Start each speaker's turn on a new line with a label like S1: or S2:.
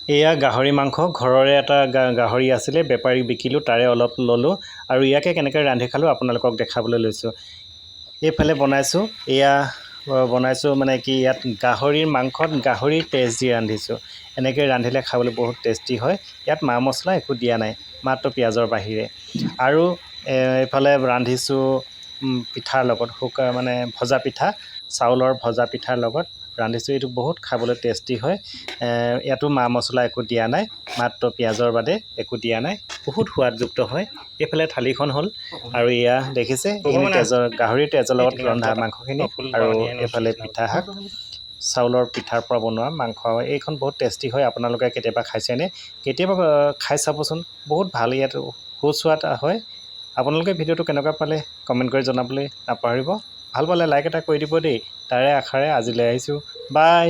S1: এয়া গাহৰি মাংস ঘৰৰে এটা গাহৰি আছিলে বেপাৰীক বিকিলোঁ তাৰে অলপ ল'লোঁ আৰু ইয়াকে কেনেকৈ ৰান্ধি খালোঁ আপোনালোকক দেখাবলৈ লৈছোঁ। এইফালে বনাইছোঁ বনাইছোঁ মানে কি ইয়াত গাহৰিৰ মাংসত গাহৰিৰ তেজ দি ৰান্ধিছোঁ। এনেকৈ ৰান্ধিলে খাবলৈ বহুত টেষ্টি হয়। ইয়াত মা মছলা একো দিয়া নাই মাত্ৰ পিঁয়াজৰ বাহিৰে। আৰু এইফালে ৰান্ধিছোঁ পিঠাৰ লগত মানে ভজা পিঠা চাউলৰ ভজা পিঠাৰ লগত ৰান্ধিছোঁ। এইটো বহুত খাবলৈ টেষ্টি হয়। ইয়াতো মা মছলা একো দিয়া নাই মাত্ৰ পিঁয়াজৰ বাদে একো দিয়া নাই বহুত সোৱাদযুক্ত হয়। এইফালে থালিখন হ'ল আৰু এয়া দেখিছে এইখিনি গাহৰিৰ তেজৰ লগত ৰন্ধা মাংসখিনি আৰু এইফালে পিঠা শাক চাউলৰ পিঠাৰ পৰা বনোৱা মাংস। এইখন বহুত টেষ্টি হয়। আপোনালোকে কেতিয়াবা খাইছেনে? কেতিয়াবা খাই চাবচোন বহুত ভাল। ইয়াত সুস্বাদ হয়। আপোনালোকে ভিডিঅ'টো কেনেকুৱা পালে কমেণ্ট কৰি জনাবলৈ নাপাহৰিব। ভাল পালে লাইক এটা কৰি দিব দেই। তাৰে আশাৰে আজিলৈ আহিছোঁ। বাই।